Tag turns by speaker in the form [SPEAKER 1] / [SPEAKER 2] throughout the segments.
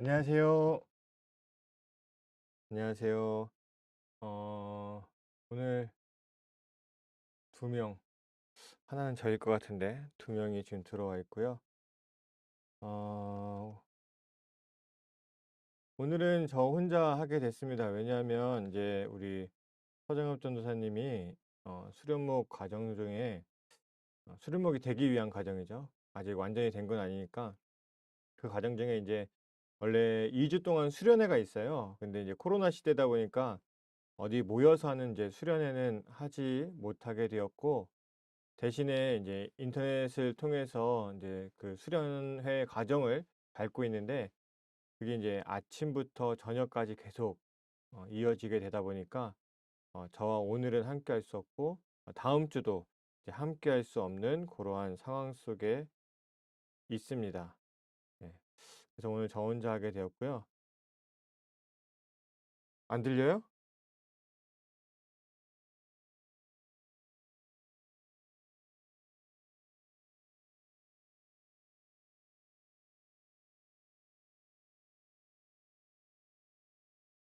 [SPEAKER 1] 안녕하세요. 안녕하세요. 어, 오늘 두 명, 하나는 저일 것 같은데, 두 명이 지금 들어와 있고요. 어, 오늘은 저 혼자 하게 됐습니다. 왜냐하면 이제 우리 서정엽 전도사님이 수련목 과정 중에, 수련목이 되기 위한 과정이죠. 아직 완전히 된 건 아니니까 그 과정 중에 이제 원래 2주 동안 수련회가 있어요. 근데 이제 코로나 시대다 보니까 어디 모여서 하는 이제 수련회는 하지 못하게 되었고, 대신에 이제 인터넷을 통해서 이제 그 수련회 과정을 밟고 있는데, 그게 이제 아침부터 저녁까지 계속 이어지게 되다 보니까 저와 오늘은 함께 할 수 없고, 다음 주도 이제 함께 할 수 없는 그러한 상황 속에 있습니다. 네. 그래서 오늘 저 혼자 하게 되었고요. 안 들려요?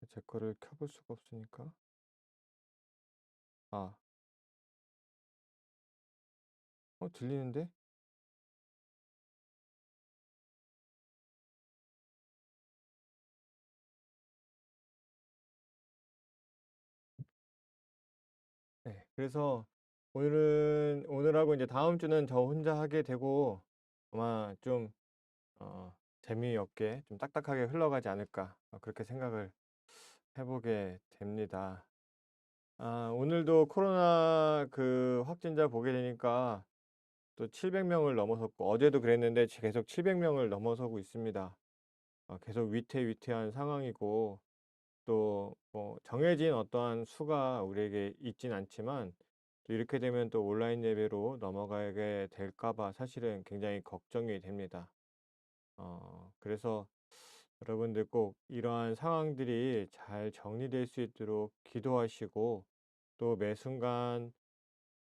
[SPEAKER 1] 제 거를 켜볼 수가 없으니까. 아, 들리는데? 네. 그래서 오늘하고 이제 다음 주는 저 혼자 하게 되고, 아마 좀 재미없게 좀 딱딱하게 흘러가지 않을까, 그렇게 생각을 해보게 됩니다. 오늘도 코로나 그 확진자 보게 되니까 또 700명을 넘어섰고, 어제도 그랬는데 계속 700명을 넘어서고 있습니다. 계속 위태위태한 상황이고, 또 뭐 정해진 어떠한 수가 우리에게 있진 않지만, 또 이렇게 되면 또 온라인 예배로 넘어가게 될까 봐 사실은 굉장히 걱정이 됩니다. 그래서 여러분들 꼭 이러한 상황들이 잘 정리될 수 있도록 기도하시고, 또 매 순간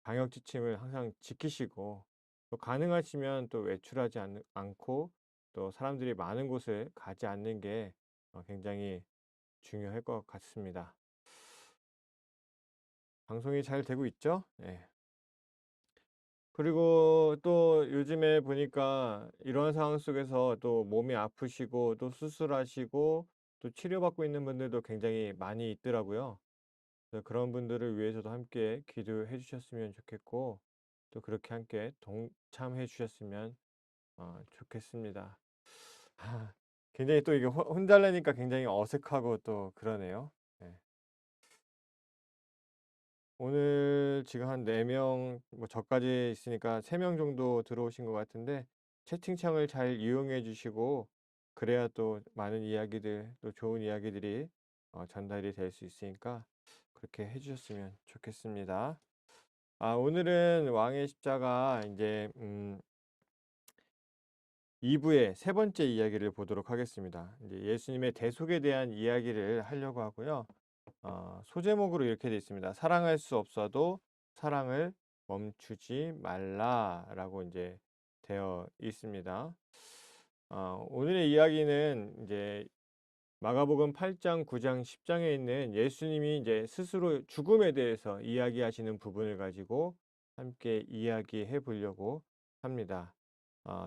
[SPEAKER 1] 방역 지침을 항상 지키시고, 또 가능하시면 또 외출하지 않고, 또 사람들이 많은 곳을 가지 않는 게 굉장히 중요할 것 같습니다. 방송이 잘 되고 있죠? 네. 그리고 또 요즘에 보니까 이런 상황 속에서 또 몸이 아프시고 또 수술하시고 또 치료받고 있는 분들도 굉장히 많이 있더라고요. 그래서 그런 분들을 위해서도 함께 기도해 주셨으면 좋겠고, 또 그렇게 함께 동참해 주셨으면 좋겠습니다. 아, 굉장히 또 이게 혼자 하려니까 굉장히 어색하고 또 그러네요. 네. 오늘 지금 한 4명, 뭐 저까지 있으니까 3명 정도 들어오신 것 같은데, 채팅창을 잘 이용해 주시고, 그래야 또 많은 이야기들, 또 좋은 이야기들이 전달이 될 수 있으니까 그렇게 해 주셨으면 좋겠습니다. 오늘은 왕의 십자가 이제 2부의 세 번째 이야기를 보도록 하겠습니다. 이제 예수님의 대속에 대한 이야기를 하려고 하고요. 소제목으로 이렇게 되어 있습니다. 사랑할 수 없어도 사랑을 멈추지 말라라고 이제 되어 있습니다. 오늘의 이야기는 이제 마가복음 8장, 9장, 10장에 있는 예수님이 이제 스스로 죽음에 대해서 이야기하시는 부분을 가지고 함께 이야기해 보려고 합니다.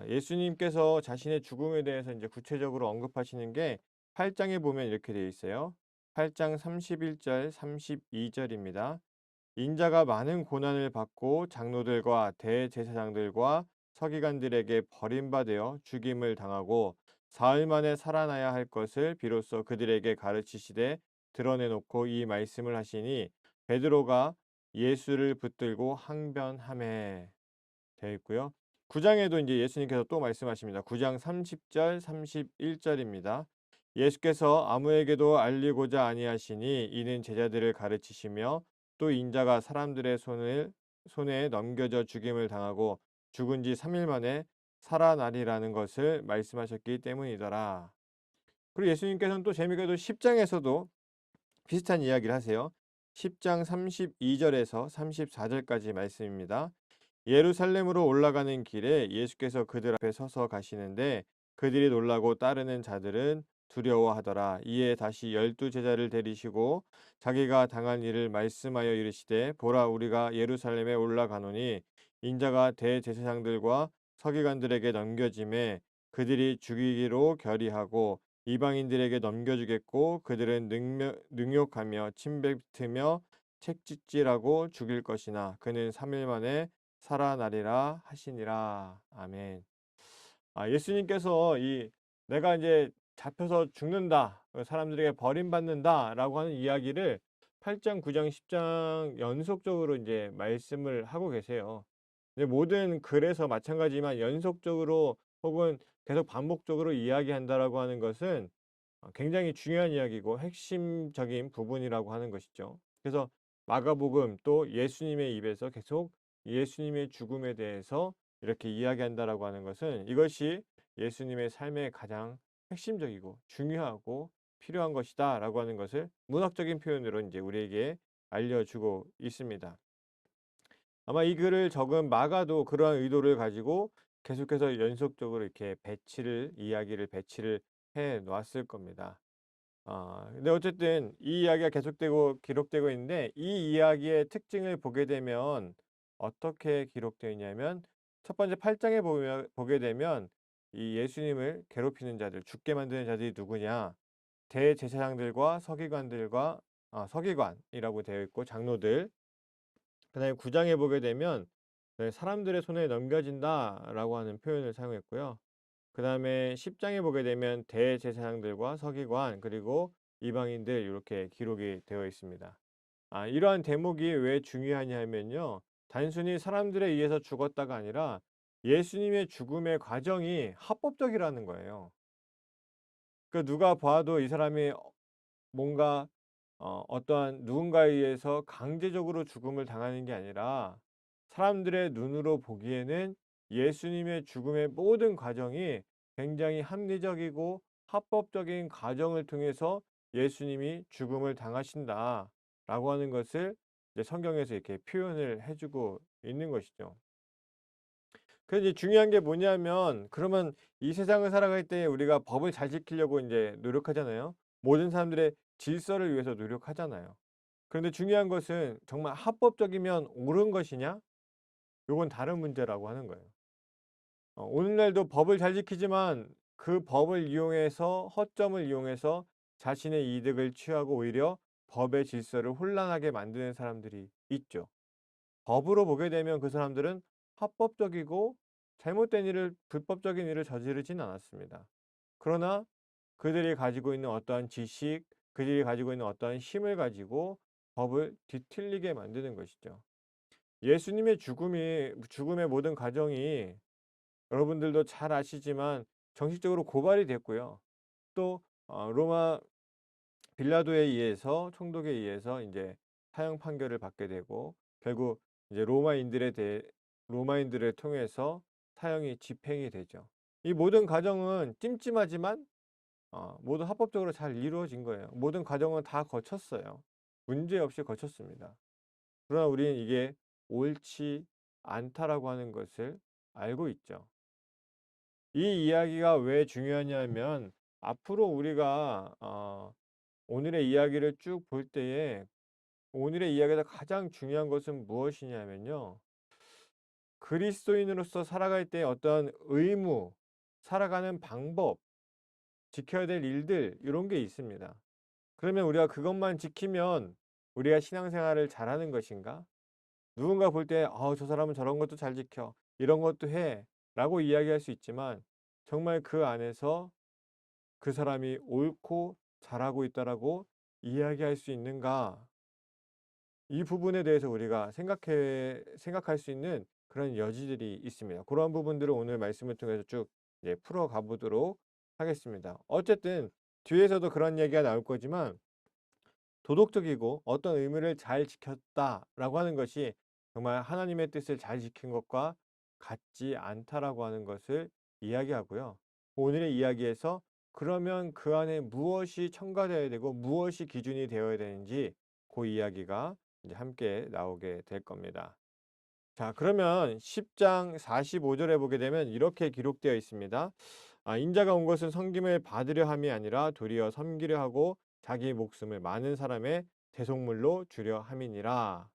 [SPEAKER 1] 예수님께서 자신의 죽음에 대해서 이제 구체적으로 언급하시는 게 8장에 보면 이렇게 되어 있어요. 8장 31절, 32절입니다. 인자가 많은 고난을 받고 장로들과 대제사장들과 서기관들에게 버림받아 죽임을 당하고 사흘 만에 살아나야 할 것을 비로소 그들에게 가르치시되 드러내놓고 이 말씀을 하시니 베드로가 예수를 붙들고 항변하매 되어 있고요. 9장에도 이제 예수님께서 또 말씀하십니다. 9장 30절, 31절입니다. 예수께서 아무에게도 알리고자 아니하시니 이는 제자들을 가르치시며 또 인자가 사람들의 손에 넘겨져 죽임을 당하고 죽은 지 3일 만에 살아나리라는 것을 말씀하셨기 때문이더라. 그리고 예수님께서는 또 재미있게도 10장에서도 비슷한 이야기를 하세요. 10장 32절에서 34절까지 말씀입니다. 예루살렘으로 올라가는 길에 예수께서 그들 앞에 서서 가시는데 그들이 놀라고 따르는 자들은 두려워하더라. 이에 다시 12 제자를 데리시고 자기가 당한 일을 말씀하여 이르시되 보라 우리가 예루살렘에 올라가노니 인자가 대제사장들과 서기관들에게 넘겨짐에 그들이 죽이기로 결의하고 이방인들에게 넘겨주겠고 그들은 능욕하며 침뱉으며 책짓질하고 죽일 것이나 그는 3일 만에 살아나리라 하시니라. 아멘. 예수님께서 이 내가 이제 잡혀서 죽는다, 사람들에게 버림받는다라고 하는 이야기를 8장, 9장, 10장 연속적으로 이제 말씀을 하고 계세요. 근데 모든 글에서 마찬가지지만 연속적으로 혹은 계속 반복적으로 이야기한다라고 하는 것은 굉장히 중요한 이야기고 핵심적인 부분이라고 하는 것이죠. 그래서 마가복음 또 예수님의 입에서 계속 예수님의 죽음에 대해서 이렇게 이야기한다라고 하는 것은 이것이 예수님의 삶의 가장 핵심적이고 중요하고 필요한 것이다라고 하는 것을 문학적인 표현으로 이제 우리에게 알려주고 있습니다. 아마 이 글을 적은 마가도 그러한 의도를 가지고 계속해서 연속적으로 이렇게 이야기를 배치를 해 놓았을 겁니다. 근데 어쨌든 이 이야기가 계속되고 기록되고 있는데 이 이야기의 특징을 보게 되면 어떻게 기록되어 있냐면 첫 번째 8장에 보게 되면 이 예수님을 괴롭히는 자들, 죽게 만드는 자들이 누구냐? 대제사장들과 서기관이라고 되어 있고 장로들. 그다음에 9장에 보게 되면 네, 사람들의 손에 넘겨진다라고 하는 표현을 사용했고요. 그다음에 10장에 보게 되면 대제사장들과 서기관 그리고 이방인들 이렇게 기록이 되어 있습니다. 이러한 대목이 왜 중요하냐면요. 단순히 사람들에 의해서 죽었다가 아니라 예수님의 죽음의 과정이 합법적이라는 거예요. 그 누가 봐도 이 사람이 뭔가 어떠한 누군가에 의해서 강제적으로 죽음을 당하는 게 아니라 사람들의 눈으로 보기에는 예수님의 죽음의 모든 과정이 굉장히 합리적이고 합법적인 과정을 통해서 예수님이 죽음을 당하신다라고 하는 것을 이제 성경에서 이렇게 표현을 해주고 있는 것이죠. 그래서 이제 중요한 게 뭐냐면 그러면 이 세상을 살아갈 때 우리가 법을 잘 지키려고 이제 노력하잖아요. 모든 사람들의 질서를 위해서 노력하잖아요. 그런데 중요한 것은 정말 합법적이면 옳은 것이냐? 요건 다른 문제라고 하는 거예요. 오늘날도 법을 잘 지키지만 그 법을 이용해서 허점을 이용해서 자신의 이득을 취하고 오히려 법의 질서를 혼란하게 만드는 사람들이 있죠. 법으로 보게 되면 그 사람들은 합법적이고 잘못된 일을 불법적인 일을 저지르진 않았습니다. 그러나 그들이 가지고 있는 어떠한 지식, 그들이 가지고 있는 어떠한 힘을 가지고 법을 뒤틀리게 만드는 것이죠. 예수님의 죽음의 모든 과정이 여러분들도 잘 아시지만 정식적으로 고발이 됐고요. 또 로마 빌라도에 의해서 총독에 의해서 이제 사형 판결을 받게 되고 결국 이제 로마인들을 통해서 사형이 집행이 되죠. 이 모든 과정은 찜찜하지만 모두 합법적으로 잘 이루어진 거예요. 모든 과정은 다 거쳤어요. 문제없이 거쳤습니다. 그러나 우리는 이게 옳지 않다라고 하는 것을 알고 있죠. 이 이야기가 왜 중요하냐면 앞으로 우리가 오늘의 이야기를 쭉 볼 때에 오늘의 이야기에서 가장 중요한 것은 무엇이냐면요. 그리스도인으로서 살아갈 때 어떤 의무, 살아가는 방법, 지켜야 될 일들 이런 게 있습니다. 그러면 우리가 그것만 지키면 우리가 신앙생활을 잘하는 것인가? 누군가 볼 때 저 사람은 저런 것도 잘 지켜. 이런 것도 해. 라고 이야기할 수 있지만 정말 그 안에서 그 사람이 옳고 잘하고 있다라고 이야기할 수 있는가? 이 부분에 대해서 우리가 생각할 수 있는 그런 여지들이 있습니다. 그런 부분들을 오늘 말씀을 통해서 쭉 이제 풀어가 보도록 하겠습니다. 어쨌든 뒤에서도 그런 얘기가 나올 거지만 도덕적이고 어떤 의무를 잘 지켰다라고 하는 것이 정말 하나님의 뜻을 잘 지킨 것과 같지 않다라고 하는 것을 이야기하고요. 오늘의 이야기에서 그러면 그 안에 무엇이 첨가되어야 되고 무엇이 기준이 되어야 되는지 그 이야기가 이제 함께 나오게 될 겁니다. 자, 그러면 10장 45절에 보게 되면 이렇게 기록되어 있습니다. 인자가 온 것은 섬김을 받으려 함이 아니라 도리어 섬기려 하고 자기 목숨을 많은 사람의 대속물로 주려 함이니라.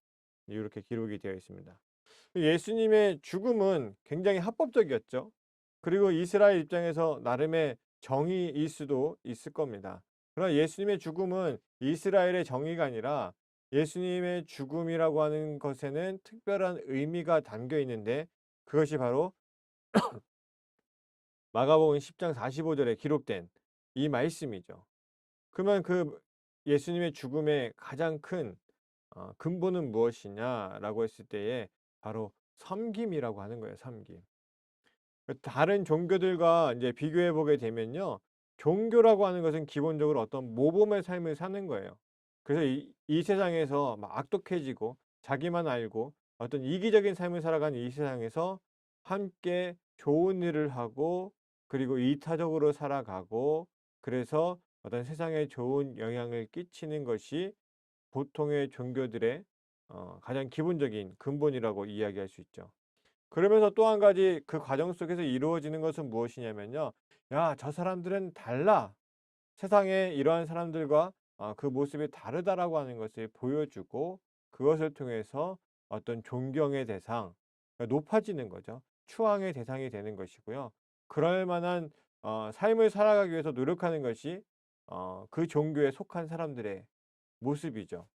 [SPEAKER 1] 이렇게 기록이 되어 있습니다. 예수님의 죽음은 굉장히 합법적이었죠. 그리고 이스라엘 입장에서 나름의 정의일 수도 있을 겁니다. 그러나 예수님의 죽음은 이스라엘의 정의가 아니라 예수님의 죽음이라고 하는 것에는 특별한 의미가 담겨 있는데, 그것이 바로 마가복음 10장 45절에 기록된 이 말씀이죠. 그러면 그 예수님의 죽음의 가장 큰 근본은 무엇이냐라고 했을 때에 바로 섬김이라고 하는 거예요, 섬김. 다른 종교들과 이제 비교해 보게 되면요. 종교라고 하는 것은 기본적으로 어떤 모범의 삶을 사는 거예요. 그래서 이 세상에서 막 악독해지고 자기만 알고 어떤 이기적인 삶을 살아가는 이 세상에서 함께 좋은 일을 하고, 그리고 이타적으로 살아가고, 그래서 어떤 세상에 좋은 영향을 끼치는 것이 보통의 종교들의 가장 기본적인 근본이라고 이야기할 수 있죠. 그러면서 또 한 가지 그 과정 속에서 이루어지는 것은 무엇이냐면요. "야, 저 사람들은 달라. 세상에 이러한 사람들과 그 모습이 다르다."라고 하는 것을 보여주고, 그것을 통해서 어떤 존경의 대상, 그러니까 높아지는 거죠. 추앙의 대상이 되는 것이고요. 그럴 만한 삶을 살아가기 위해서 노력하는 것이 그 종교에 속한 사람들의 모습이죠.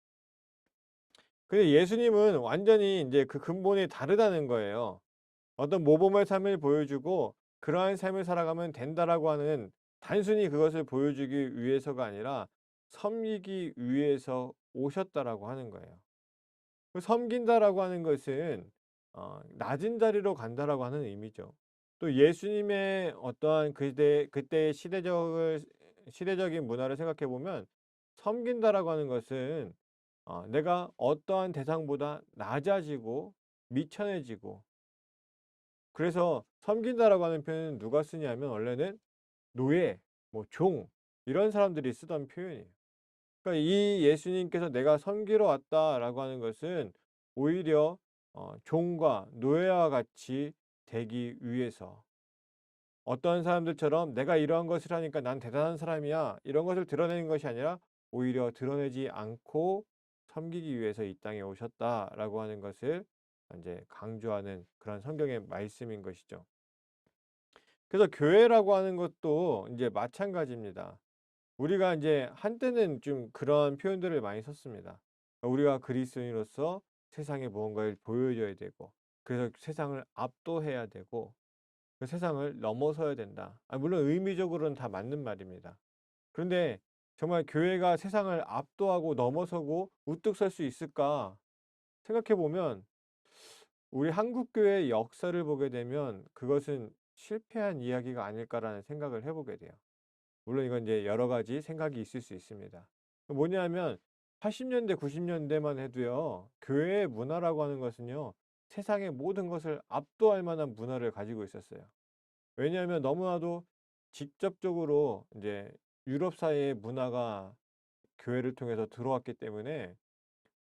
[SPEAKER 1] 근데 예수님은 완전히 인제 그 근본이 다르다는 거예요. 어떤 모범의 삶을 보여주고 '그러한 삶을 살아가면 된다.'라고 하는, 단순히 그것을 보여주기 위해서가 아니라 '섬기기 위해서 오셨다.'라고 하는 거예요. 그 섬긴다라고 하는 것은 낮은 자리로 간다라고 하는 의미죠. 또 예수님의 어떠한 그때의 시대적인 문화를 생각해 보면, 섬긴다라고 하는 것은 내가 어떠한 대상보다 낮아지고 미천해지고, 그래서 섬긴다라고 하는 표현은 누가 쓰냐면 원래는 노예, 뭐 종, 이런 사람들이 쓰던 표현이에요. 그러니까 이 예수님께서 '내가 섬기러 왔다.'라고 하는 것은 오히려 종과 노예와 같이 되기 위해서, 어떤 사람들처럼 '내가 이러한 것을 하니까 난 대단한 사람이야.' 이런 것을 드러내는 것이 아니라 오히려 드러내지 않고 섬기기 위해서 이 땅에 오셨다라고 하는 것을 인제 강조하는 그런 성경의 말씀인 것이죠. 그래서 교회라고 하는 것도 인제 마찬가지입니다. 우리가 인제 한때는 좀 그런 표현들을 많이 썼습니다. 우리가 그리스도인으로서 세상에 무언가를 보여줘야 되고, 그래서 세상을 압도해야 되고, 그 세상을 넘어서야 된다. 물론 의미적으로는 다 맞는 말입니다. 그런데 정말 교회가 세상을 압도하고 넘어서고 우뚝 설 수 있을까 생각해 보면, 우리 한국 교회의 역사를 보게 되면 '그것은 실패한 이야기가 아닐까.'라는 생각을 해 보게 돼요. 물론 이건 이제 여러 가지 생각이 있을 수 있습니다. 뭐냐면 80 년대 90 년대만 해도요. 교회의 문화라고 하는 것은요. 세상의 모든 것을 압도할 만한 문화를 가지고 있었어요. 왜냐하면 너무나도 직접적으로 이제 유럽 사회의 문화가 교회를 통해서 들어왔기 때문에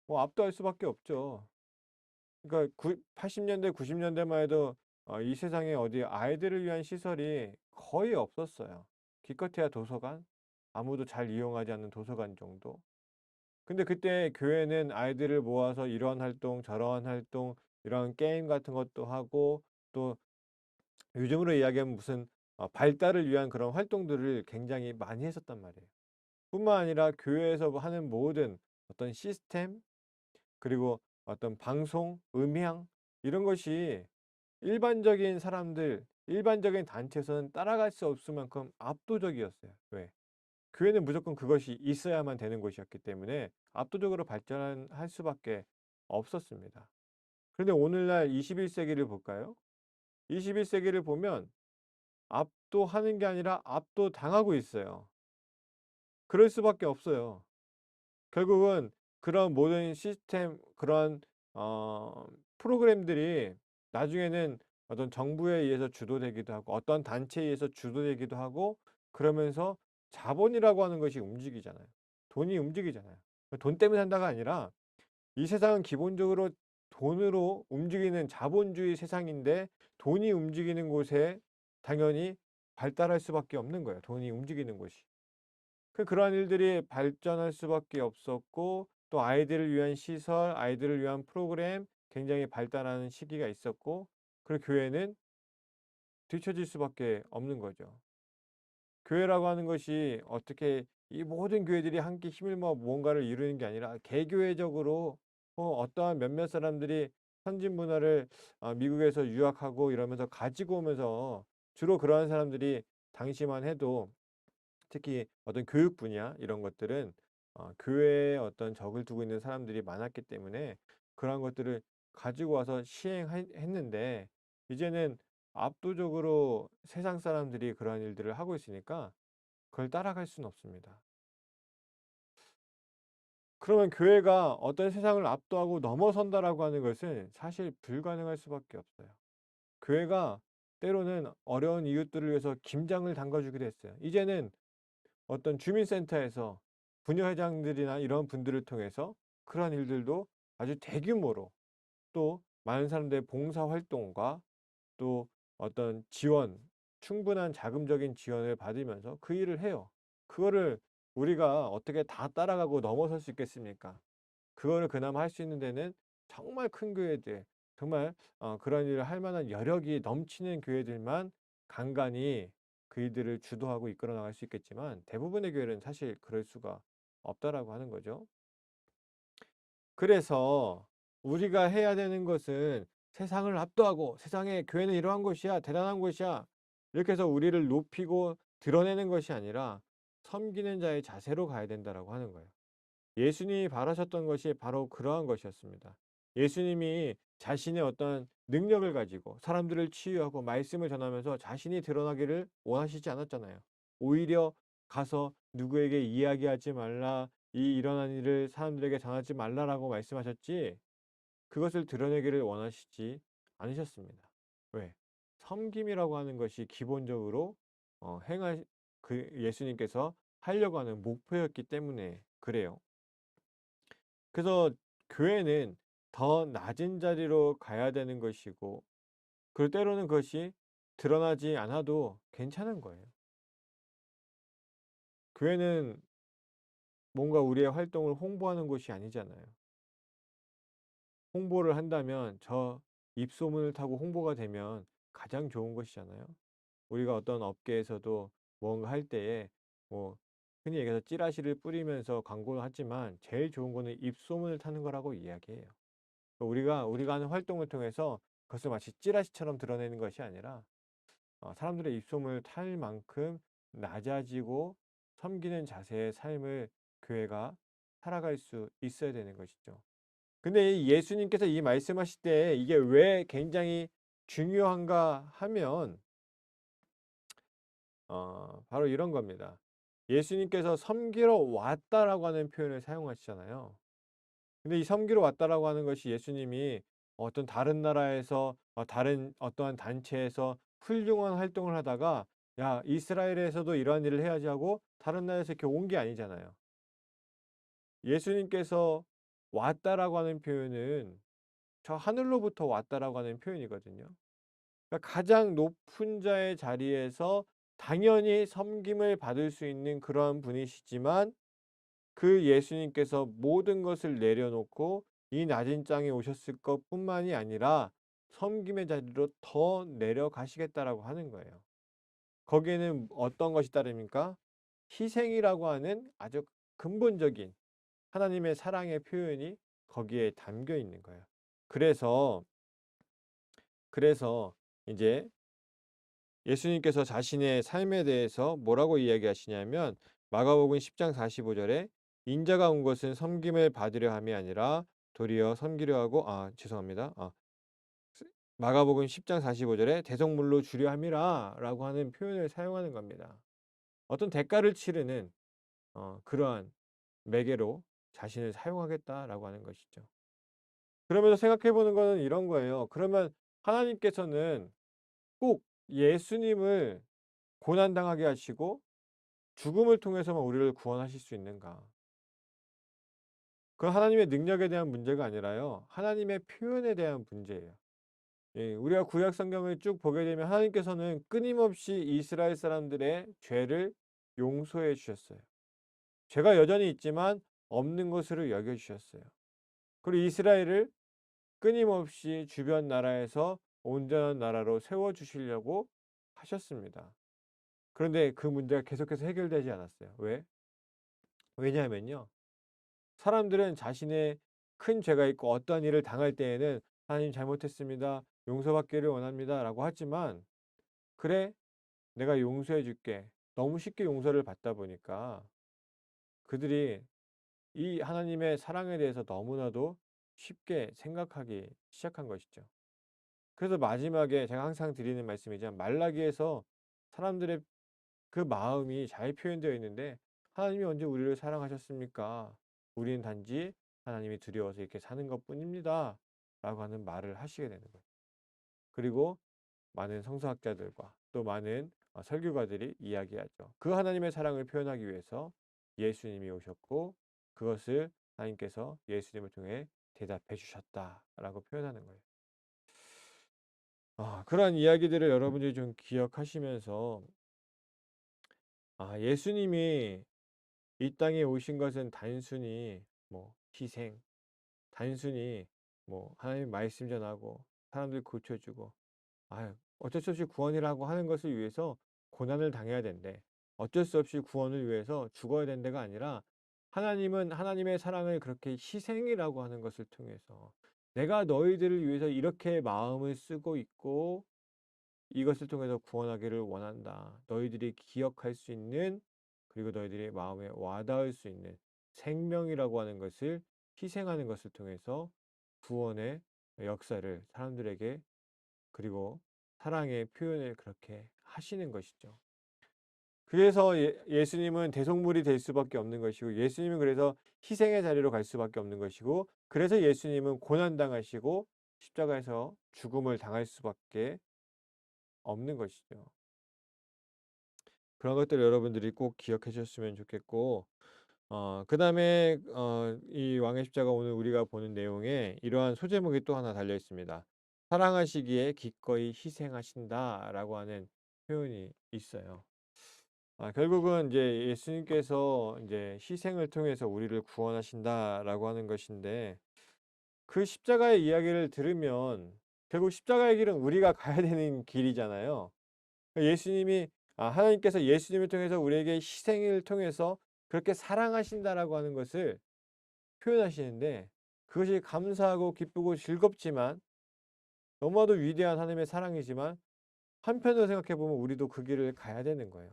[SPEAKER 1] 뭐 압도할 수밖에 없죠. 그러니까 80 년대 90 년대만 해도 이 세상에 어디 아이들을 위한 시설이 거의 없었어요. 기껏해야 도서관? 아무도 잘 이용하지 않는 도서관 정도? 근데 그때 교회는 아이들을 모아서 이런 활동 저러한 활동, 이런 게임 같은 것도 하고, 또 요즘으로 이야기하면 무슨 발달을 위한 그런 활동들을 굉장히 많이 했었단 말이에요. 뿐만 아니라 교회에서 뭐 하는 모든 어떤 시스템, 그리고 어떤 방송, 음향, 이런 것이 일반적인 사람들, 일반적인 단체에서는 따라갈 수 없을 만큼 압도적이었어요. 왜? 교회는 무조건 그것이 있어야만 되는 곳이었기 때문에 압도적으로 발전할 수밖에 없었습니다. 그런데 오늘날 21 세기를 볼까요? 21 세기를 보면 압도하는 게 아니라 압도당하고 있어요. 그럴 수밖에 없어요. 결국은 그런 모든 시스템, 그런 어 프로그램들이 나중에는 어떤 정부에 의해서 주도되기도 하고 어떤 단체에 의해서 주도되기도 하고, 그러면서 자본이라고 하는 것이 움직이잖아요. 돈이 움직이잖아요. 돈 때문에 산다가 아니라 이 세상은 기본적으로 돈으로 움직이는 자본주의 세상인데, 돈이 움직이는 곳에 당연히 발달할 수밖에 없는 거예요, 돈이 움직이는 곳이. 그러한 일들이 발전할 수밖에 없었고 또 아이들을 위한 시설, 아이들을 위한 프로그램 굉장히 발달하는 시기가 있었고 그리고 교회는 뒤처질 수밖에 없는 거죠. 교회라고 하는 것이 어떻게 이 모든 교회들이 함께 힘을 모아 무언가를 이루는 게 아니라 개교회적으로 어떠한 몇몇 사람들이 선진 문화를 미국에서 유학하고 이러면서 가지고 오면서 주로 그러한 사람들이 당시만 해도 특히 어떤 교육 분야 이런 것들은 교회에 어떤 적을 두고 있는 사람들이 많았기 때문에 그러한 것들을 가지고 와서 시행했는데 이제는 압도적으로 세상 사람들이 그러한 일들을 하고 있으니까 그걸 따라갈 수는 없습니다. 그러면 교회가 어떤 세상을 압도하고 넘어선다라고 하는 것은 사실 불가능할 수밖에 없어요. 교회가 때로는 어려운 이웃들을 위해서 김장을 담가 주기도 했어요. 이제는 어떤 주민센터에서 부녀회장들이나 이런 분들을 통해서 그러한 일들도 아주 대규모로 또 많은 사람들의 봉사활동과 또 어떤 지원, 충분한 자금적인 지원을 받으면서 그 일을 해요. 그거를 우리가 어떻게 다 따라가고 넘어설 수 있겠습니까? 그거를 그나마 할 수 있는 데는 정말 큰 교회들, 정말 그런 일을 할 만한 여력이 넘치는 교회들만 간간히 그 일들을 주도하고 이끌어 나갈 수 있겠지만 대부분의 교회는 사실 그럴 수가 없다라고 하는 거죠. 그래서 우리가 해야 되는 것은 세상을 압도하고 '세상에 교회는 이러한 곳이야. 대단한 곳이야.' 이렇게 해서 우리를 높이고 드러내는 것이 아니라 '섬기는 자의 자세로 가야 된다.'라고 하는 거예요. 예수님이 바라셨던 것이 바로 그러한 것이었습니다. 예수님이 자신의 어떤 능력을 가지고 사람들을 치유하고 말씀을 전하면서 자신이 드러나기를 원하시지 않았잖아요. 오히려 가서 누구에게 이야기하지 말라. 이 일어난 일을 사람들에게 전하지 말라라고 말씀하셨지 그것을 드러내기를 원하시지 않으셨습니다. 왜? 섬김이라고 하는 것이 기본적으로 행할 그 예수님께서 하려고 하는 목표였기 때문에 그래요. 그래서 교회는 더 낮은 자리로 가야 되는 것이고 그 때로는 그것이 드러나지 않아도 괜찮은 거예요. 교회는 뭔가 우리의 활동을 홍보하는 곳이 아니잖아요. 홍보를 한다면 저 입소문을 타고 홍보가 되면 가장 좋은 것이잖아요. 우리가 어떤 업계에서도 뭔가 할 때에 뭐 흔히 얘기해서 찌라시를 뿌리면서 광고를 하지만 제일 좋은 거는 입소문을 타는 거라고 이야기해요. 우리가 하는 활동을 통해서 그것을 마치 찌라시처럼 드러내는 것이 아니라 사람들의 입소문을 탈 만큼 낮아지고 섬기는 자세의 삶을 교회가 살아갈 수 있어야 되는 것이죠. 근데 이 예수님께서 이 말씀하실 때 이게 왜 굉장히 중요한가 하면 바로 이런 겁니다. 예수님께서 "섬기러 왔다."라고 하는 표현을 사용하시잖아요. 근데 이 섬기러 왔다라고 하는 것이 예수님이 어떤 다른 나라에서 다른 어떠한 단체에서 훌륭한 활동을 하다가 '야 이스라엘에서도 이러한 일을 해야지.' 하고 다른 나라에서 이렇게 온 게 아니잖아요. 예수님께서 왔다라고 하는 표현은 저 하늘로부터 왔다라고 하는 표현이거든요. 그러니까 가장 높은 자의 자리에서 당연히 섬김을 받을 수 있는 그러한 분이시지만 그 예수님께서 모든 것을 내려놓고 이 낮은 땅에 오셨을 것뿐만이 아니라 섬김의 자리로 더 내려가시겠다라고 하는 거예요. 거기에는 어떤 것이 따릅니까? 희생이라고 하는 아주 근본적인 하나님의 사랑의 표현이 거기에 담겨 있는 거예요. 그래서 그래서 이제 예수님께서 자신의 삶에 대해서 뭐라고 이야기하시냐면 마가복음 10장 45 절에 인자가 온 것은 섬김을 받으려 함이 아니라 도리어 섬기려 하고 죄송합니다. 마가복음 10장 45 절에 대성물로 주려 함이라라고 하는 표현을 사용하는 겁니다. 어떤 대가를 치르는 그러한 매개로 자신을 사용하겠다라고 하는 것이죠. 그러면서 생각해 보는 거는 이런 거예요. 그러면 하나님께서는 꼭 예수님을 고난당하게 하시고 죽음을 통해서만 우리를 구원하실 수 있는가? 그건 하나님의 능력에 대한 문제가 아니라요. 하나님의 표현에 대한 문제예요. 예, 우리가 구약 성경을 쭉 보게 되면 하나님께서는 끊임없이 이스라엘 사람들의 죄를 용서해 주셨어요. 죄가 여전히 있지만 없는 것으로 여겨 주셨어요. 그리고 이스라엘을 끊임없이 주변 나라에서 온전한 나라로 세워 주시려고 하셨습니다. 그런데 그 문제가 계속해서 해결되지 않았어요. 왜? 왜냐하면요. 사람들은 자신의 큰 죄가 있고 어떠한 일을 당할 때에는 "하나님 잘못했습니다. 용서받기를 원합니다."라고 하지만 "그래, 내가 용서해 줄게." 너무 쉽게 용서를 받다 보니까 그들이 이 하나님의 사랑에 대해서 너무나도 쉽게 생각하기 시작한 것이죠. 그래서 마지막에 제가 항상 드리는 말씀이지만 말라기에서 사람들의 그 마음이 잘 표현되어 있는데 "하나님이 언제 우리를 사랑하셨습니까? 우리는 단지 하나님이 두려워서 이렇게 사는 것뿐입니다." 라고 하는 말을 하시게 되는 거예요. 그리고 많은 성서학자들과 또 많은 설교가들이 이야기하죠. 그 하나님의 사랑을 표현하기 위해서 예수님이 오셨고 그것을 하나님께서 예수님을 통해 대답해 주셨다라고 표현하는 거예요. 그러한 이야기들을 여러분들이 좀 기억하시면서 예수님이 이 땅에 오신 것은 단순히 뭐 희생, 단순히 뭐 하나님 말씀 전하고 사람들 고쳐주고 어쩔 수 없이 구원이라고 하는 것을 위해서 고난을 당해야 된대. 어쩔 수 없이 구원을 위해서 죽어야 된다가 아니라 하나님은 하나님의 사랑을 그렇게 희생이라고 하는 것을 통해서 내가 너희들을 위해서 이렇게 마음을 쓰고 있고 이것을 통해서 구원하기를 원한다. 너희들이 기억할 수 있는 그리고 너희들의 마음에 와닿을 수 있는 생명이라고 하는 것을 희생하는 것을 통해서 구원의 역사를 사람들에게 그리고 사랑의 표현을 그렇게 하시는 것이죠. 그래서 예수님은 대속물이 될 수밖에 없는 것이고 예수님은 그래서 희생의 자리로 갈 수밖에 없는 것이고 그래서 예수님은 고난당하시고 십자가에서 죽음을 당할 수밖에 없는 것이죠. 그런 것들 여러분들이 꼭 기억해 주셨으면 좋겠고 그다음에 이 왕의 십자가 오늘 우리가 보는 내용에 이러한 소제목이 또 하나 달려 있습니다. "사랑하시기에 기꺼이 희생하신다."라고 하는 표현이 있어요. 결국은 이제 예수님께서 이제 "희생을 통해서 우리를 구원하신다."라고 하는 것인데 그 십자가의 이야기를 들으면 결국 십자가의 길은 우리가 가야 되는 길이잖아요. 예수님이 하나님께서 예수님을 통해서 우리에게 희생을 통해서 그렇게 사랑하신다라고 하는 것을 표현하시는데 그것이 감사하고 기쁘고 즐겁지만 너무나도 위대한 하나님의 사랑이지만 한편으로 생각해 보면 우리도 그 길을 가야 되는 거예요.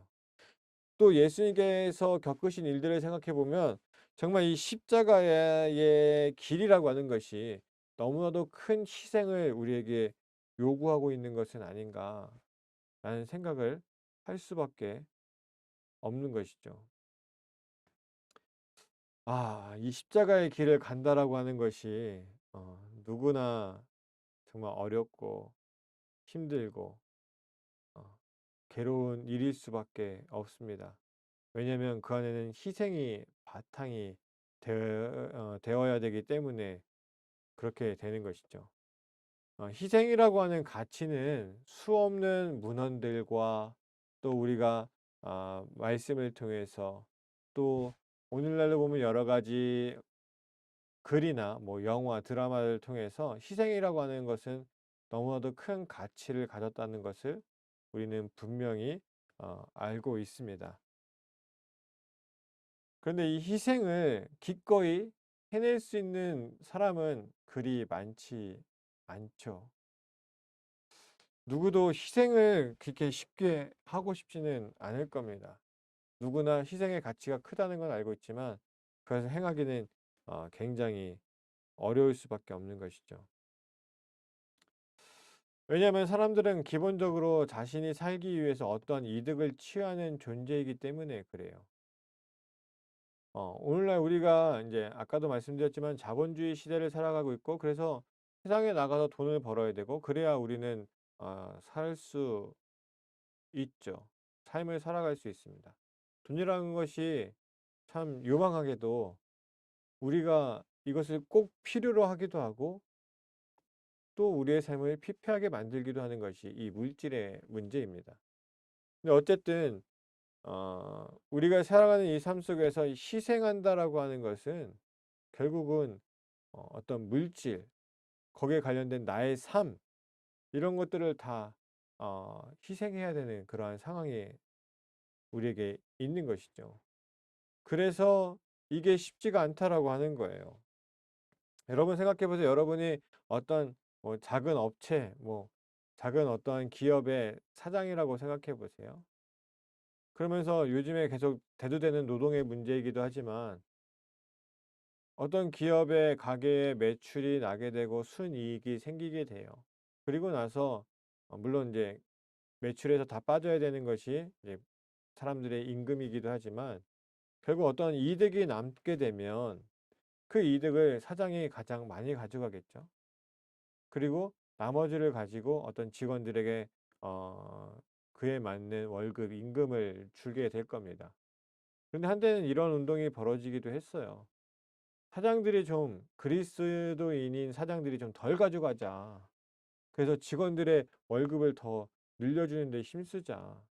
[SPEAKER 1] 또 예수님께서 겪으신 일들을 생각해 보면 정말 이 십자가의 길이라고 하는 것이 너무나도 큰 희생을 우리에게 요구하고 있는 것은 아닌가라는 생각을 할 수밖에 없는 것이죠. 이 십자가의 길을 간다라고 하는 것이 누구나 정말 어렵고 힘들고 어 괴로운 일일 수밖에 없습니다. 왜냐하면 그 안에는 희생이 바탕이 되어야 되기 때문에 그렇게 되는 것이죠. 희생이라고 하는 가치는 수없는 문헌들과 또 우리가 말씀을 통해서 또 오늘날로 보면 여러 가지 글이나 뭐 영화, 드라마를 통해서 희생이라고 하는 것은 너무나도 큰 가치를 가졌다는 것을 우리는 분명히 알고 있습니다. 그런데 이 희생을 기꺼이 해낼 수 있는 사람은 그리 많지 않죠. 누구도 희생을 그렇게 쉽게 하고 싶지는 않을 겁니다. 누구나 희생의 가치가 크다는 건 알고 있지만 그것을 행하기는 굉장히 어려울 수밖에 없는 것이죠. 왜냐하면 사람들은 기본적으로 자신이 살기 위해서 어떠한 이득을 취하는 존재이기 때문에 그래요. 오늘날 우리가 이제 아까도 말씀드렸지만 자본주의 시대를 살아가고 있고 그래서 세상에 나가서 돈을 벌어야 되고 그래야 우리는 살 수 있죠. 삶을 살아갈 수 있습니다. 돈이라는 것이 참 요망하게도 우리가 이것을 꼭 필요로 하기도 하고 또 우리의 삶을 피폐하게 만들기도 하는 것이 이 물질의 문제입니다. 근데 어쨌든 우리가 살아가는 이 삶 속에서 이 희생한다라고 하는 것은 결국은 어떤 물질, 거기에 관련된 나의 삶, 이런 것들을 다 희생해야 되는 그러한 상황이 우리에게 있는 것이죠. 그래서 이게 쉽지가 않다라고 하는 거예요. 여러분 생각해 보세요. 여러분이 어떤 뭐 작은 업체, 뭐 작은 어떠한 기업의 사장이라고 생각해 보세요. 그러면서 요즘에 계속 대두되는 노동의 문제이기도 하지만 어떤 기업의 가게의 매출이 나게 되고 순이익이 생기게 돼요. 그리고 나서 물론 이제 매출에서 다 빠져야 되는 것이 이제 사람들의 임금이기도 하지만 결국 어떤 이득이 남게 되면 그 이득을 사장이 가장 많이 가져가겠죠. 그리고 나머지를 가지고 어떤 직원들에게 어 그에 맞는 월급, 임금을 주게 될 겁니다. 그런데 한때는 이런 운동이 벌어지기도 했어요. 사장들이 좀 그리스도인인 사장들이 좀 덜 가져가자. 그래서 직원들의 월급을 더 늘려주는 데 힘쓰자.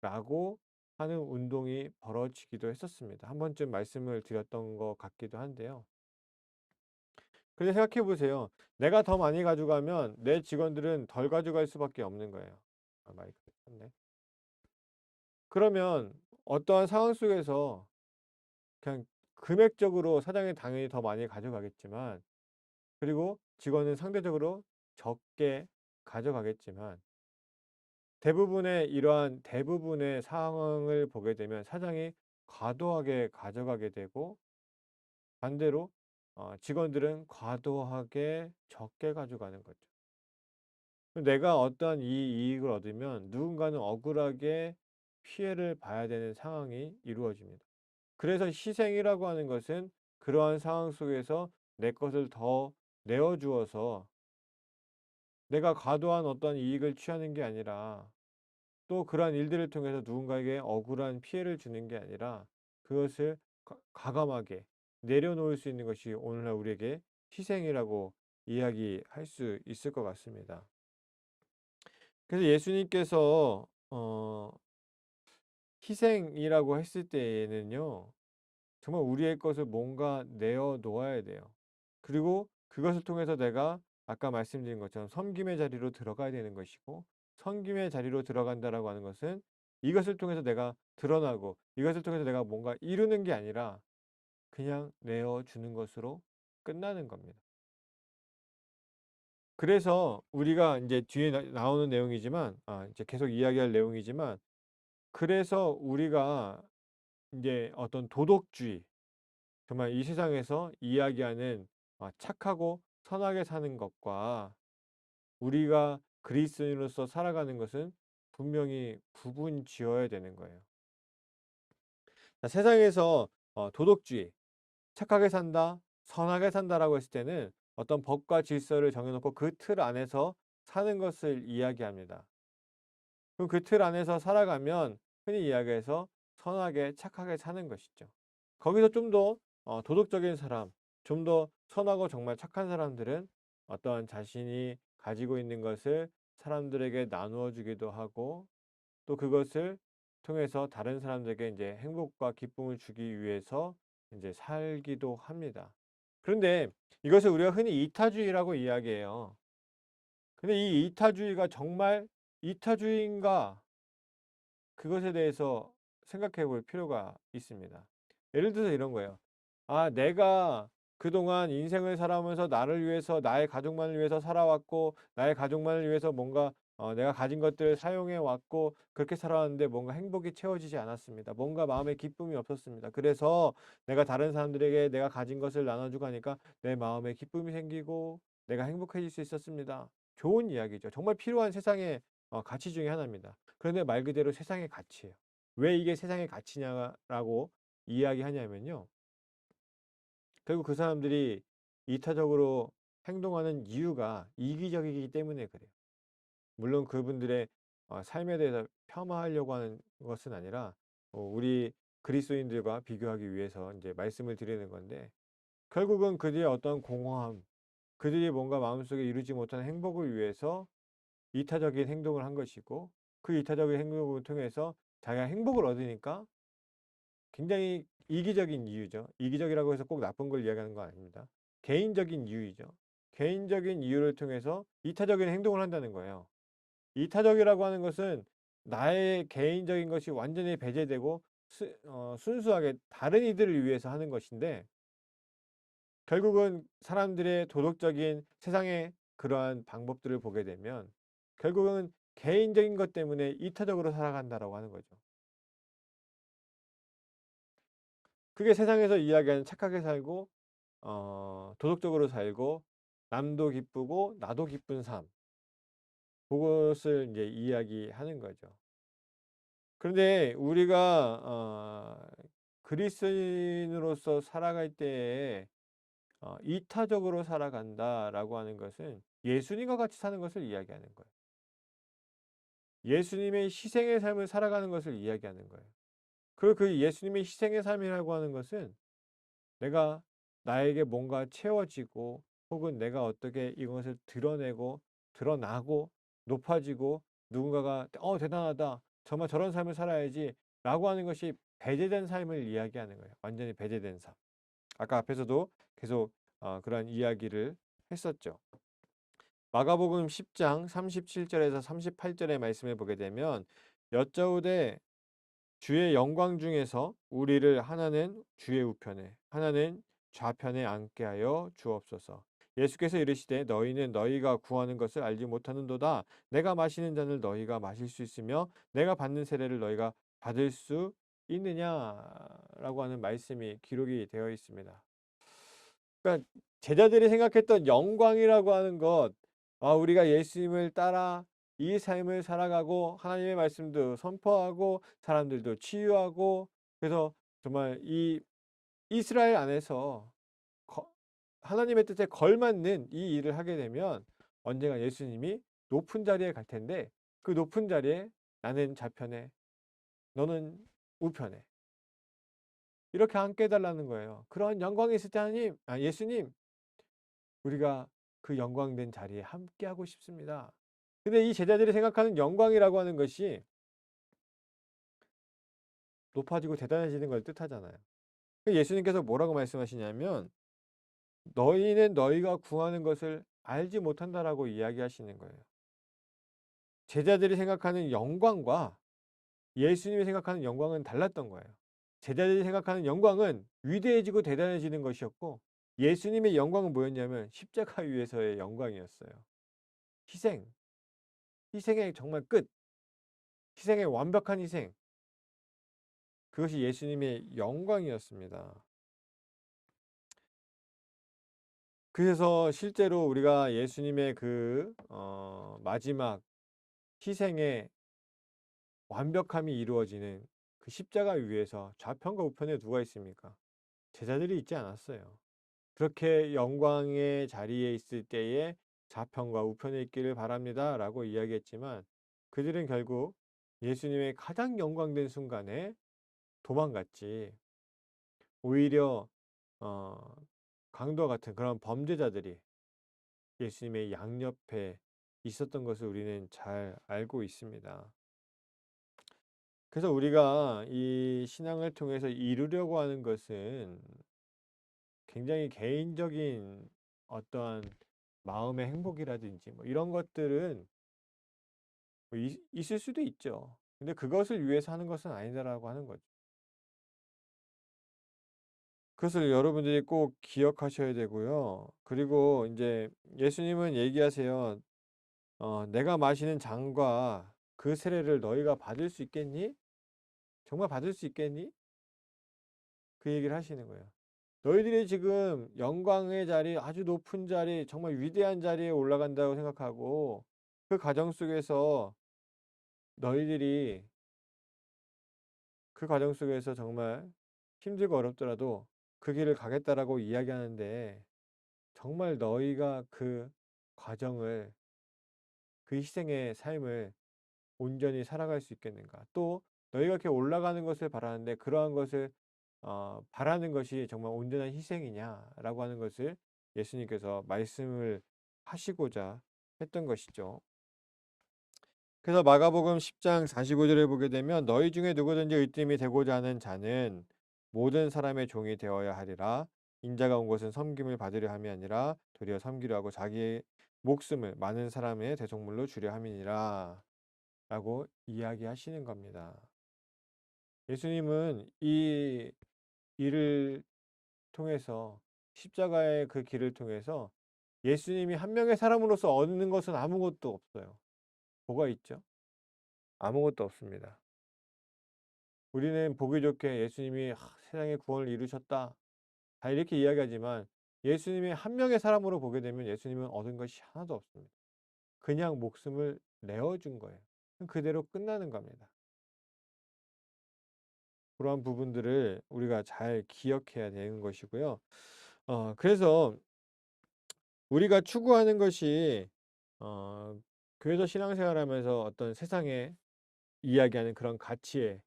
[SPEAKER 1] 라고 하는 운동이 벌어지기도 했었습니다. 한 번쯤 말씀을 드렸던 것 같기도 한데요. 근데 생각해 보세요. 내가 더 많이 가져가면 내 직원들은 덜 가져갈 수밖에 없는 거예요. 마이크가 켰네. 그러면 어떠한 상황 속에서 그냥 금액적으로 사장이 당연히 더 많이 가져가겠지만 그리고 직원은 상대적으로 적게 가져가겠지만 대부분의 상황을 보게 되면 사장이 과도하게 가져가게 되고 반대로 직원들은 과도하게 적게 가져가는 거죠. 내가 어떠한 이 이익을 얻으면 누군가는 억울하게 피해를 봐야 되는 상황이 이루어집니다. 그래서 희생이라고 하는 것은 그러한 상황 속에서 내 것을 더 내어 주어서 내가 과도한 어떤 이익을 취하는 게 아니라 또 그러한 일들을 통해서 누군가에게 억울한 피해를 주는 게 아니라 그것을 과감하게 내려놓을 수 있는 것이 오늘날 우리에게 희생이라고 이야기할 수 있을 것 같습니다. 그래서 예수님께서 희생이라고 했을 때에는요. 정말 우리의 것을 뭔가 내어 놓아야 돼요. 그리고 그것을 통해서 내가 아까 말씀드린 것처럼 섬김의 자리로 들어가야 되는 것이고 섬김의 자리로 들어간다라고 하는 것은 이것을 통해서 내가 드러나고 이것을 통해서 내가 뭔가 이루는 게 아니라 그냥 내어 주는 것으로 끝나는 겁니다. 그래서 우리가 인제 뒤에 나오는 내용이지만 이제 계속 이야기할 내용이지만 그래서 우리가 인제 어떤 도덕주의 정말 이 세상에서 이야기하는 착하고 선하게 사는 것과 우리가 그리스도인으로서 살아가는 것은 분명히 구분 지어야 되는 거예요. 자, 세상에서 도덕주의, 착하게 산다, 선하게 산다라고 했을 때는 어떤 법과 질서를 정해 놓고 그 틀 안에서 사는 것을 이야기합니다. 그럼 그 틀 안에서 살아가면 흔히 이야기해서 선하게 착하게 사는 것이죠. 거기서 좀 더 도덕적인 사람, 좀 더 선하고 정말 착한 사람들은 어떠한 자신이 가지고 있는 것을 사람들에게 나누어 주기도 하고 또 그것을 통해서 다른 사람들에게 이제 행복과 기쁨을 주기 위해서 이제 살기도 합니다. 그런데 이것을 우리가 흔히 이타주의라고 이야기해요. 근데 이 이타주의가 정말 이타주의인가? 그것에 대해서 생각해 볼 필요가 있습니다. 예를 들어서 이런 거예요. '아 내가 그동안 인생을 살아오면서 나를 위해서 나의 가족만을 위해서 살아왔고 나의 가족만을 위해서 뭔가 내가 가진 것들을 사용해 왔고 그렇게 살아왔는데 뭔가 행복이 채워지지 않았습니다. 뭔가 마음에 기쁨이 없었습니다. 그래서 내가 다른 사람들에게 내가 가진 것을 나눠 주고 하니까 내 마음에 기쁨이 생기고 내가 행복해질 수 있었습니다.' 좋은 이야기죠. 정말 필요한 세상의 가치 중에 하나입니다. 그런데 말 그대로 세상의 가치예요. 왜 이게 세상의 가치냐라고 이야기하냐면요. 결국 그 사람들이 이타적으로 행동하는 이유가 이기적이기 때문에 그래요. 물론 그분들의 삶에 대해서 폄하하려고 하는 것은 아니라 우리 그리스도인들과 비교하기 위해서 이제 말씀을 드리는 건데 결국은 그들의 어떤 공허함 그들이 뭔가 마음속에 이루지 못한 행복을 위해서 이타적인 행동을 한 것이고, 그 이타적인 행동을 통해서 자기가 행복을 얻으니까 굉장히 이기적인 이유죠. 이기적이라고 해서 꼭 나쁜 걸 이야기하는 거 아닙니다. 개인적인 이유이죠. 개인적인 이유를 통해서 이타적인 행동을 한다는 거예요. 이타적이라고 하는 것은 나의 개인적인 것이 완전히 배제되고 순수하게 다른 이들을 위해서 하는 것인데, 결국은 사람들의 도덕적인 세상의 그러한 방법들을 보게 되면 결국은 개인적인 것 때문에 이타적으로 살아간다라고 하는 거죠. 그게 세상에서 이야기하는 착하게 살고 도덕적으로 살고 남도 기쁘고 나도 기쁜 삶, 그것을 이제 이야기하는 거죠. 그런데 우리가 그리스도인으로서 살아갈 때에 이타적으로 살아간다라고 하는 것은 예수님과 같이 사는 것을 이야기하는 거예요. 예수님의 희생의 삶을 살아가는 것을 이야기하는 거예요. 그리고 그 예수님의 희생의 삶이라고 하는 것은 내가 나에게 뭔가 채워지고 혹은 내가 어떻게 이것을 드러내고 드러나고 높아지고 누군가가 대단하다. 정말 저런 삶을 살아야지 라고 하는 것이 배제된 삶을 이야기하는 거예요. 완전히 배제된 삶. 아까 앞에서도 계속 그런 이야기를 했었죠. 마가복음 10장 37절에서 38절의 말씀을 보게 되면 여짜오되 주의 영광 중에서 우리를 하나는 주의 우편에 하나는 좌편에 앉게 하여 주옵소서. 예수께서 이르시되 너희는 너희가 구하는 것을 알지 못하는도다. 내가 마시는 잔을 너희가 마실 수 있으며 내가 받는 세례를 너희가 받을 수 있느냐라고 하는 말씀이 기록이 되어 있습니다. 그러니까 제자들이 생각했던 영광이라고 하는 것, 우리가 예수님을 따라 이 삶을 살아가고 하나님의 말씀도 선포하고 사람들도 치유하고, 그래서 정말 이 이스라엘 안에서 거- 하나님의 뜻에 걸맞는 이 일을 하게 되면 언젠가 예수님이 높은 자리에 갈 텐데, 그 높은 자리에 나는 좌편에 너는 우편에 이렇게 함께 해달라는 거예요. 그런 영광이 있을 때 예수님, 우리가 그 영광된 자리에 함께하고 싶습니다. 근데 이 제자들이 생각하는 영광이라고 하는 것이 높아지고 대단해지는 걸 뜻하잖아요. 예수님께서 뭐라고 말씀하시냐면 너희는 너희가 구하는 것을 알지 못한다라고 이야기하시는 거예요. 제자들이 생각하는 영광과 예수님이 생각하는 영광은 달랐던 거예요. 제자들이 생각하는 영광은 위대해지고 대단해지는 것이었고, 예수님의 영광은 뭐였냐면 십자가 위에서의 영광이었어요. 희생, 희생의 정말 끝, 희생의 완벽한 희생. 그것이 예수님의 영광이었습니다. 그래서 실제로 우리가 예수님의 그 마지막 희생의 완벽함이 이루어지는 그 십자가 위에서 좌편과 우편에 누가 있습니까? 제자들이 있지 않았어요. 그렇게 영광의 자리에 있을 때에 좌편과 우편에 있기를 바랍니다 라고 이야기했지만, 그들은 결국 예수님의 가장 영광된 순간에 도망갔지. 오히려 어, 강도와 같은 그런 범죄자들이 예수님의 양옆에 있었던 것을 우리는 잘 알고 있습니다. 그래서 우리가 이 신앙을 통해서 이루려고 하는 것은 굉장히 개인적인 어떠한 마음의 행복이라든지 뭐 이런 것들은 뭐 있을 수도 있죠. 근데 그것을 위해서 하는 것은 아니다라고 하는 거죠. 그것을 여러분들이 꼭 기억하셔야 되고요. 그리고 이제 예수님은 얘기하세요. 내가 마시는 잔과 그 세례를 너희가 받을 수 있겠니? 정말 받을 수 있겠니? 그 얘기를 하시는 거예요. 너희들이 지금 영광의 자리, 아주 높은 자리, 정말 위대한 자리에 올라간다고 생각하고 그 과정 속에서 너희들이 그 과정 속에서 정말 힘들고 어렵더라도 그 길을 가겠다라고 이야기하는데, 정말 너희가 그 과정을, 그 희생의 삶을 온전히 살아갈 수 있겠는가? 또 너희가 이렇게 올라가는 것을 바라는데 그러한 것을 바라는 것이 정말 온전한 희생이냐라고 하는 것을 예수님께서 말씀을 하시고자 했던 것이죠. 그래서 마가복음 10장 45절에 보게 되면 너희 중에 누구든지 으뜸이 되고자 하는 자는 모든 사람의 종이 되어야 하리라. 인자가 온 것은 섬김을 받으려 함이 아니라 도리어 섬기려 하고 자기의 목숨을 많은 사람의 대속물로 주려 함이니라. 라고 이야기하시는 겁니다. 예수님은 이 일을 통해서 십자가의 그 길을 통해서 예수님이 한 명의 사람으로서 얻는 것은 아무것도 없어요. 뭐가 있죠? 아무것도 없습니다. 우리는 보기 좋게 예수님이 세상의 구원을 이루셨다. 다 이렇게 이야기하지만 예수님이 한 명의 사람으로 보게 되면 예수님은 얻은 것이 하나도 없습니다. 그냥 목숨을 내어준 거예요. 그대로 끝나는 겁니다. 그러한 부분들을 우리가 잘 기억해야 되는 것이고요. 그래서 우리가 추구하는 것이 어, 교회에서 신앙생활하면서 어떤 세상에 이야기하는 그런 가치의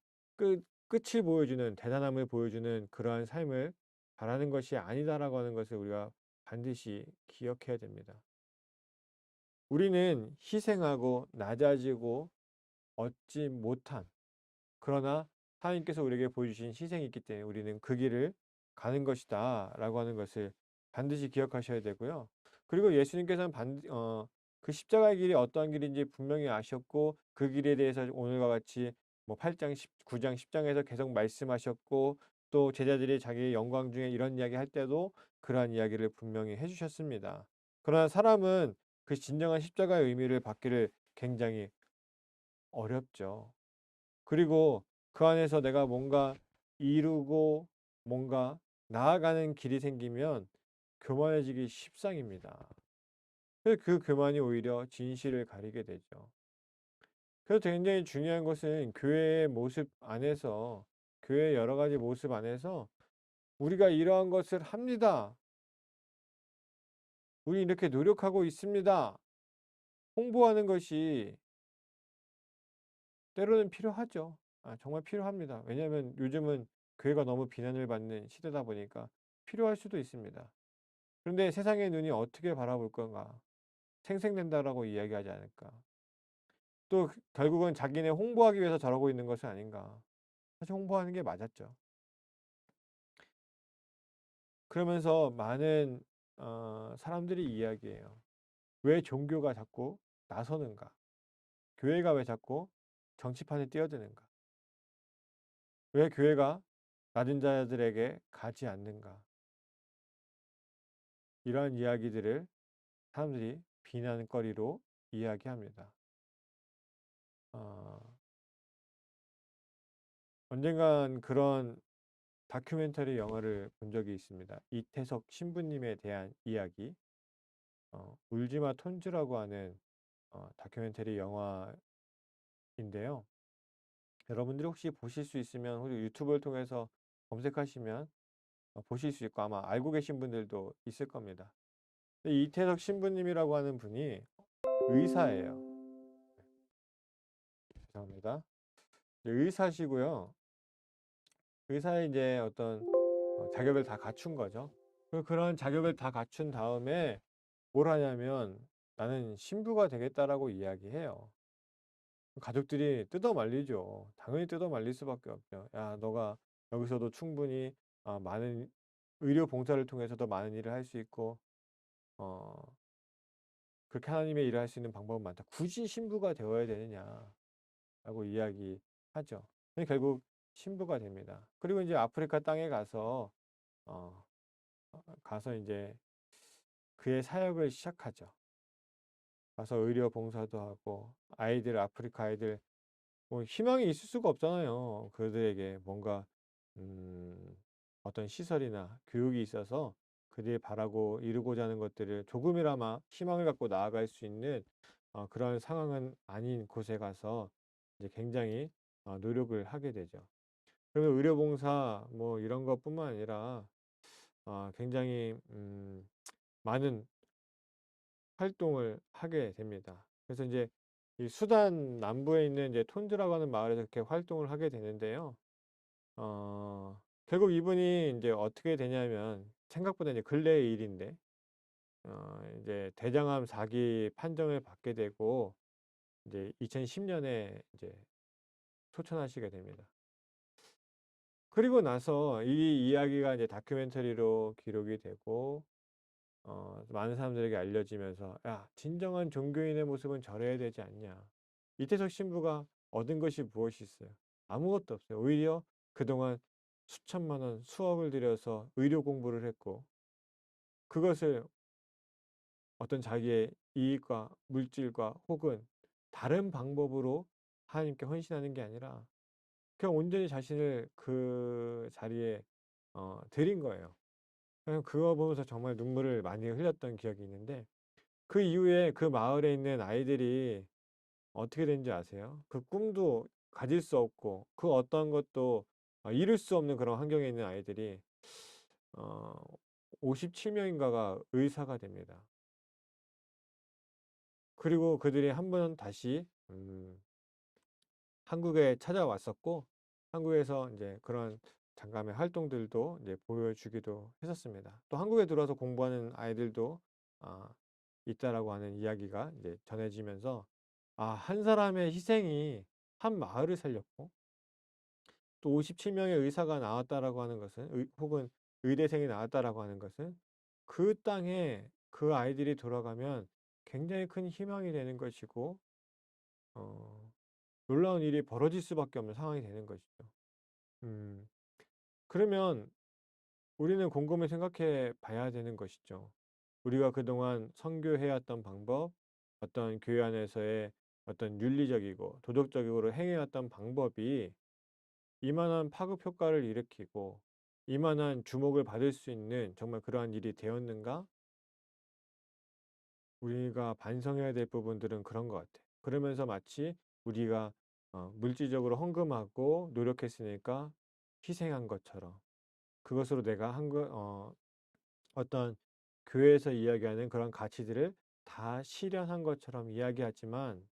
[SPEAKER 1] 끝을 보여주는 대단함을 보여주는 그러한 삶을 바라는 것이 아니다라고 하는 것을 우리가 반드시 기억해야 됩니다. 우리는 희생하고 낮아지고 얻지 못한 그러나 하나님께서 우리에게 보여주신 희생이 있기 때문에 우리는 그 길을 가는 것이다 라고 하는 것을 반드시 기억하셔야 되고요. 그리고 예수님께서는 그 십자가의 길이 어떠한 길인지 분명히 아셨고 그 길에 대해서 오늘과 같이 뭐 8장, 9장, 10장에서 계속 말씀하셨고 또 제자들이 자기의 영광 중에 이런 이야기 할 때도 그러한 이야기를 분명히 해주셨습니다. 그러나 사람은 그 진정한 십자가의 의미를 받기를 굉장히 어렵죠. 그리고 그 안에서 내가 뭔가 이루고 뭔가 나아가는 길이 생기면 교만해지기 십상입니다. 그래서 그 교만이 오히려 진실을 가리게 되죠. 그래서 굉장히 중요한 것은 교회의 모습 안에서 교회의 여러 가지 모습 안에서 우리가 이러한 것을 합니다. 우리 이렇게 노력하고 있습니다. 홍보하는 것이 때로는 필요하죠. 정말 필요합니다. 왜냐하면 요즘은 교회가 너무 비난을 받는 시대다 보니까 필요할 수도 있습니다. 그런데 세상의 눈이 어떻게 바라볼 건가? 생생낸다라고 이야기하지 않을까? 또 결국은 자기네 홍보하기 위해서 저러고 있는 것은 아닌가? 사실 홍보하는 게 맞았죠. 그러면서 많은 사람들이 이야기해요. 왜 종교가 자꾸 나서는가? 교회가 왜 자꾸 정치판에 뛰어드는가? 왜 교회가 낮은 자들에게 가지 않는가? 이러한 이야기들을 사람들이 비난거리로 이야기합니다. 어, 언젠간 그런 다큐멘터리 영화를 본 적이 있습니다. 이태석 신부님에 대한 이야기, 울지마 톤즈라고 하는 다큐멘터리 영화인데요. 여러분들이 혹시 보실 수 있으면 혹시 유튜브를 통해서 검색하시면 보실 수 있고 아마 알고 계신 분들도 있을 겁니다. 이태석 신부님이라고 하는 분이 의사예요. 죄송합니다. 의사시고요. 의사의 이제 어떤 자격을 다 갖춘 거죠. 그런 자격을 다 갖춘 다음에 뭘 하냐면 나는 신부가 되겠다라고 이야기해요. 가족들이 뜯어 말리죠. 당연히 뜯어 말릴 수밖에 없죠. 야, 너가 여기서도 충분히 많은 의료 봉사를 통해서도 많은 일을 할 수 있고 어, 그렇게 하나님의 일을 할 수 있는 방법은 많다. 굳이 신부가 되어야 되느냐라고 이야기하죠. 결국 신부가 됩니다. 그리고 이제 아프리카 땅에 어, 가서 이제 그의 사역을 시작하죠. 가서 의료 봉사도 하고 아프리카 아이들 뭐 희망이 있을 수가 없잖아요. 그들에게 뭔가 음, 어떤 시설이나 교육이 있어서 그들이 바라고 이루고자 하는 것들을 조금이나마 희망을 갖고 나아갈 수 있는 그런 상황은 아닌 곳에 가서 이제 굉장히 노력을 하게 되죠. 그러면 의료봉사 뭐 이런 것뿐만 아니라 굉장히 많은 활동을 하게 됩니다. 그래서 이제 이 수단 남부에 있는 이제 톤즈라고 하는 마을에서 그렇게 활동을 하게 되는데요. 결국 이분이 이제 어떻게 되냐면 생각보다 이제 근래의 일인데 이제 대장암 4기 판정을 받게 되고 이제 2010 년에 이제 소천하시게 됩니다. 그리고 나서 이 이야기가 이제 다큐멘터리로 기록이 되고 많은 사람들에게 알려지면서 "야 진정한 종교인의 모습은 저래야 되지 않냐." 이태석 신부가 얻은 것이 무엇이 있어요? 아무것도 없어요. 오히려 그동안 수천만 원, 수억을 들여서 의료 공부를 했고 그것을 어떤 자기의 이익과 물질과 혹은 다른 방법으로 하나님께 헌신하는 게 아니라 그냥 온전히 자신을 그 자리에 드린 거예요. 그냥 그거 보면서 정말 눈물을 많이 흘렸던 기억이 있는데 그 이후에 그 마을에 있는 아이들이 어떻게 된지 아세요? 그 꿈도 가질 수 없고 그 어떤 것도 이룰 수 없는 그런 환경에 있는 아이들이 어 57 명인가가 의사가 됩니다. 그리고 그들이 한 번 다시 한국에 찾아왔었고 한국에서 이제 그런 잠깐의 활동들도 이제 보여주기도 했었습니다. 또 한국에 들어와서 공부하는 아이들도 아 있다라고 하는 이야기가 이제 전해지면서 한 사람의 희생이 한 마을을 살렸고 또 57 명의 의사가 나왔다라고 하는 것은 혹은 의대생이 나왔다라고 하는 것은 그 땅에 그 아이들이 돌아가면 굉장히 큰 희망이 되는 것이고 어 놀라운 일이 벌어질 수밖에 없는 상황이 되는 것이죠. 음. 그러면 우리는 곰곰이 생각해 봐야 되는 것이죠. 우리가 그동안 선교해 왔던 방법, 어떤 교회 안에서의 어떤 윤리적이고 도덕적으로 행해 왔던 방법이 이만한 파급 효과를 일으키고 이만한 주목을 받을 수 있는 정말 그러한 일이 되었는가? 우리가 반성해야 될 부분들은 그런 것 같아요. 그러면서 마치 우리가 물질적으로 헌금하고 노력했으니까 희생한 것처럼 그것으로 내가 어떤 교회에서 이야기하는 그런 가치들을 다 실현한 것처럼 이야기하지만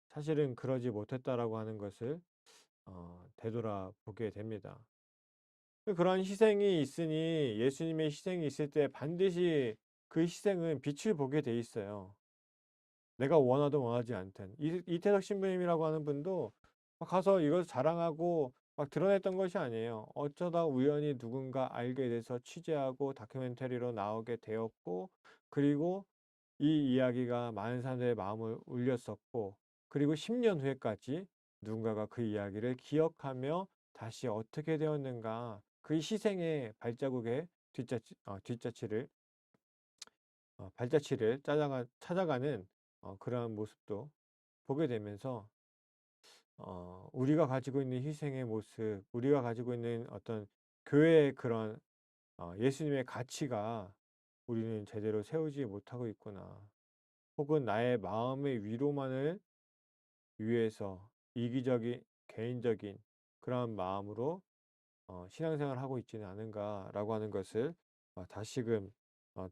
[SPEAKER 1] 사실은 그러지 못했다라고 하는 것을 되돌아보게 됩니다. 그러한 희생이 있으니 예수님의 희생이 있을 때 반드시 그 희생은 빛을 보게 돼 있어요. 내가 원하든 원하지 않든. 이태석 신부님이라고 하는 분도 막 가서 이걸 자랑하고 막 드러냈던 것이 아니에요. 어쩌다 우연히 누군가 알게 돼서 취재하고 다큐멘터리로 나오게 되었고 그리고 이 이야기가 많은 사람들의 마음을 울렸었고 그리고 10년 후에까지 누군가가 그 이야기를 기억하며 다시 어떻게 되었는가 그 희생의 발자국의 뒷자치를 발자취를 찾아가는 그러한 모습도 보게 되면서 우리가 가지고 있는 희생의 모습, 우리가 가지고 있는 어떤 교회의 그런 예수님의 가치가 우리는 제대로 세우지 못하고 있구나. 혹은 나의 마음의 위로만을 위해서 이기적인 개인적인 그러한 마음으로 신앙생활을 하고 있지는 않은가라고 하는 것을 다시금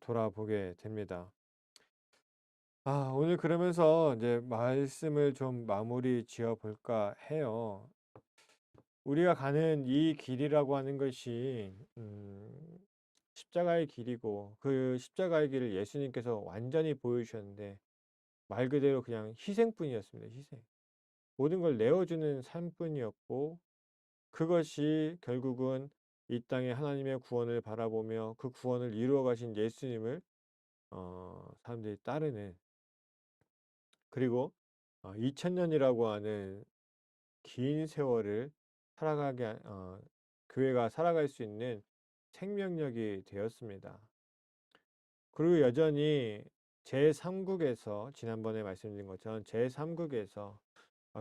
[SPEAKER 1] 돌아보게 됩니다. 오늘 그러면서 이제 말씀을 좀 마무리 지어 볼까 해요. 우리가 가는 이 길이라고 하는 것이 십자가의 길이고 그 십자가의 길을 예수님께서 완전히 보여주셨는데 말 그대로 그냥 희생뿐이었습니다. 희생. 모든 걸 내어주는 삶뿐이었고 그것이 결국은 이 땅에 하나님의 구원을 바라보며 그 구원을 이루어 가신 예수님을 사람들이 따르는 그리고 2000 년이라고 하는 긴 세월을 살아가게 교회가 살아갈 수 있는 생명력이 되었습니다. 그리고 여전히 제3국에서 지난번에 말씀드린 것처럼 제3국에서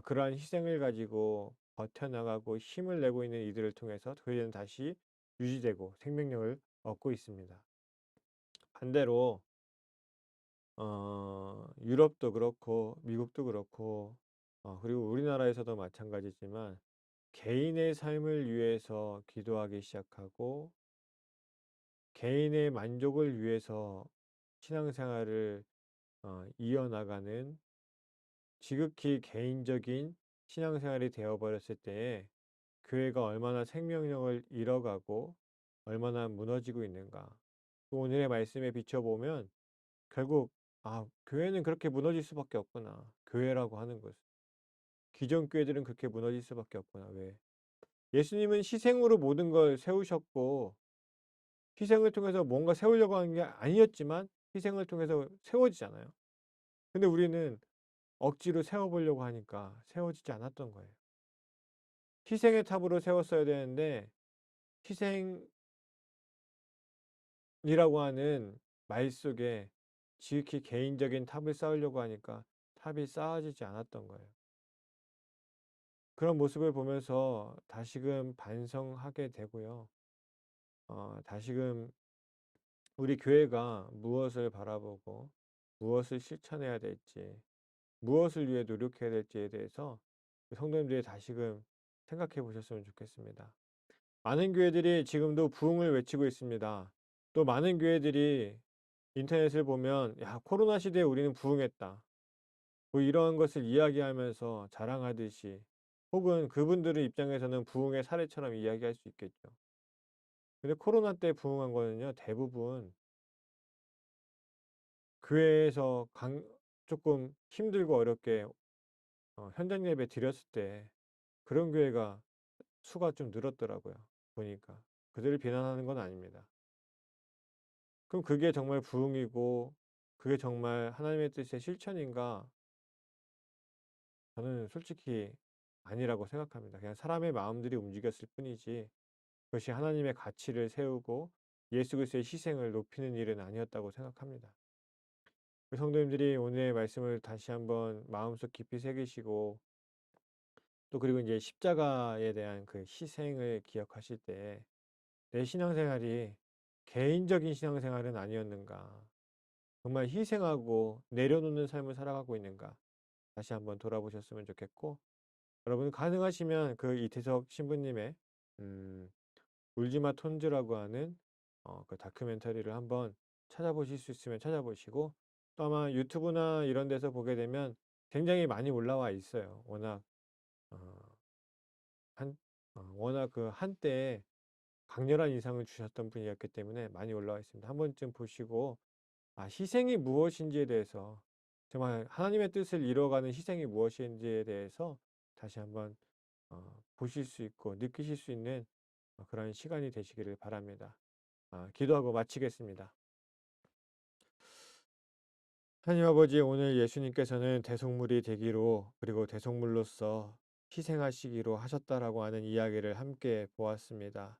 [SPEAKER 1] 그러한 희생을 가지고 버텨나가고 힘을 내고 있는 이들을 통해서 교회는 다시 유지되고 생명력을 얻고 있습니다. 반대로 유럽도 그렇고 미국도 그렇고 그리고 우리나라에서도 마찬가지지만 개인의 삶을 위해서 기도하기 시작하고 개인의 만족을 위해서 신앙생활을 이어나가는 지극히 개인적인 신앙생활이 되어버렸을 때에 교회가 얼마나 생명력을 잃어가고 얼마나 무너지고 있는가. 또 오늘의 말씀에 비춰보면 결국 '아 교회는 그렇게 무너질 수밖에 없구나. 교회라고 하는 것은. 기존 교회들은 그렇게 무너질 수밖에 없구나.' 왜? 예수님은 희생으로 모든 걸 세우셨고 희생을 통해서 뭔가 세우려고 하는 게 아니었지만 희생을 통해서 세워지잖아요. 근데 우리는 억지로 세워 보려고 하니까 세워지지 않았던 거예요. 희생의 탑으로 세웠어야 되는데 희생이라고 하는 말 속에 지극히 개인적인 탑을 쌓으려고 하니까 탑이 쌓아지지 않았던 거예요. 그런 모습을 보면서 다시금 반성하게 되고요. 다시금 우리 교회가 무엇을 바라보고 무엇을 실천해야 될지, 무엇을 위해 노력해야 될지에 대해서 성도님들이 다시금 생각해 보셨으면 좋겠습니다. 많은 교회들이 지금도 부흥을 외치고 있습니다. 또 많은 교회들이 인터넷을 보면 "야 코로나 시대에 우리는 부흥했다." 뭐 이런 것을 이야기하면서 자랑하듯이 혹은 그분들의 입장에서는 부흥의 사례처럼 이야기할 수 있겠죠. 근데 코로나 때 부흥한 거는요 대부분 교회에서 강 쪼끔 힘들고 어렵게 현장 예배 드렸을 때 그런 교회가 수가 좀 늘었더라고요 보니까. 그들을 비난하는 건 아닙니다. 그럼 그게 정말 부흥이고 그게 정말 하나님의 뜻의 실천인가? 저는 솔직히 아니라고 생각합니다. 그냥 사람의 마음들이 움직였을 뿐이지 그것이 하나님의 가치를 세우고 예수 그리스도의 희생을 높이는 일은 아니었다고 생각합니다. 우리 성도님들이 오늘의 말씀을 다시 한번 마음속 깊이 새기시고 또 그리고 인제 십자가에 대한 그 희생을 기억하실 때 '내 신앙생활이 개인적인 신앙생활은 아니었는가. 정말 희생하고 내려놓는 삶을 살아가고 있는가.' 다시 한번 돌아보셨으면 좋겠고 여러분 가능하시면 그 이태석 신부님의 음 울지마 톤즈라고 하는 그 다큐멘터리를 한번 찾아보실 수 있으면 찾아보시고 또 아마 유튜브나 이런 데서 보게 되면 굉장히 많이 올라와 있어요. 워낙 어 한 워낙 그 한때에 강렬한 인상을 주셨던 분이었기 때문에 많이 올라와 있습니다. 한 번쯤 보시고 희생이 무엇인지에 대해서 정말 하나님의 뜻을 이루어가는 희생이 무엇인지에 대해서 다시 한번 보실 수 있고 느끼실 수 있는 그런 시간이 되시기를 바랍니다. 기도하고 마치겠습니다. 하나님 아버지 오늘 예수님께서는 대속물이 되기로 그리고 대속물로서 희생하시기로 하셨다라고 하는 이야기를 함께 보았습니다.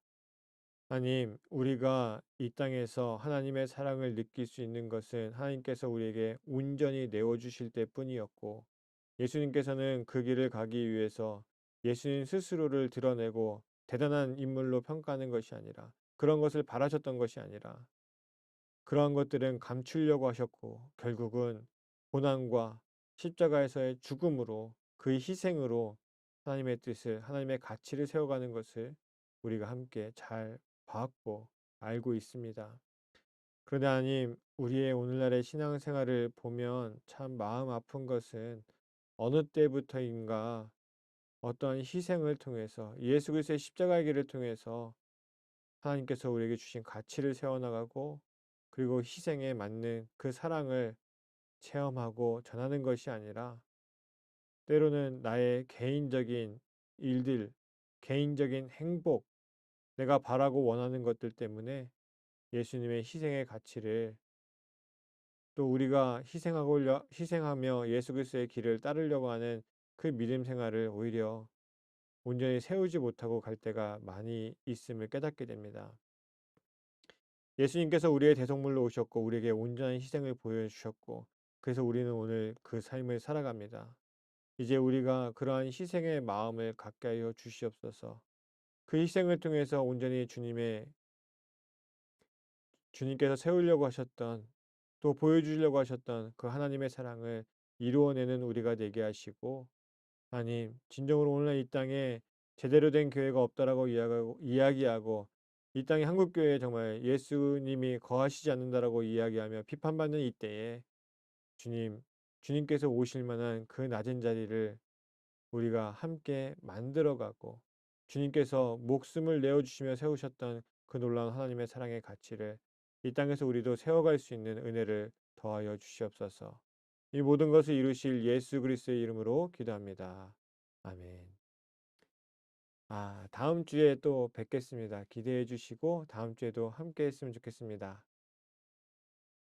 [SPEAKER 1] 하나님, 우리가 이 땅에서 하나님의 사랑을 느낄 수 있는 것은 하나님께서 우리에게 온전히 내어주실 때뿐이었고, 예수님께서는 그 길을 가기 위해서 예수님 스스로를 드러내고 대단한 인물로 평가하는 것이 아니라, 그런 것을 바라셨던 것이 아니라, 그러한 것들은 감추려고 하셨고, 결국은 고난과 십자가에서의 죽음으로 그 희생으로 하나님의 뜻을, 하나님의 가치를 세워가는 것을 우리가 함께 잘 봤고 알고 있습니다. 그러나 하나님, 우리의 오늘날의 신앙생활을 보면 참 마음 아픈 것은 어느 때부터인가 어떠한 희생을 통해서 예수 그리스도의 십자가의 길을 통해서 하나님께서 우리에게 주신 가치를 세워나가고 그리고 희생에 맞는 그 사랑을 체험하고 전하는 것이 아니라 때로는 나의 개인적인 일들, 개인적인 행복, 내가 바라고 원하는 것들 때문에 예수님의 희생의 가치를 또 우리가 희생하며 예수 그리스도의 길을 따르려고 하는 그 믿음 생활을 오히려 온전히 세우지 못하고 갈 때가 많이 있음을 깨닫게 됩니다. 예수님께서 우리의 대속물로 오셨고 우리에게 온전한 희생을 보여주셨고 그래서 우리는 오늘 그 삶을 살아갑니다. 이제 우리가 그러한 희생의 마음을 갖게 하여 주시옵소서. 그 희생을 통해서 온전히 주님께서 세우려고 하셨던 또 보여주려고 하셨던 그 하나님의 사랑을 이루어내는 우리가 되게 하시고 하나님 진정으로 오늘날 이 땅에 제대로 된 교회가 없다라고 이야기하고 이 땅에 한국 교회에 정말 예수님이 거하시지 않는다라고 이야기하며 비판받는 이때에 주님께서 오실 만한 그 낮은 자리를 우리가 함께 만들어가고 주님께서 목숨을 내어주시며 세우셨던 그 놀라운 하나님의 사랑의 가치를 이 땅에서 우리도 세워갈 수 있는 은혜를 더하여 주시옵소서. 이 모든 것을 이루실 예수 그리스도의 이름으로 기도합니다. 아멘. 다음 주에 또 뵙겠습니다. 기대해 주시고 다음 주에도 함께 했으면 좋겠습니다.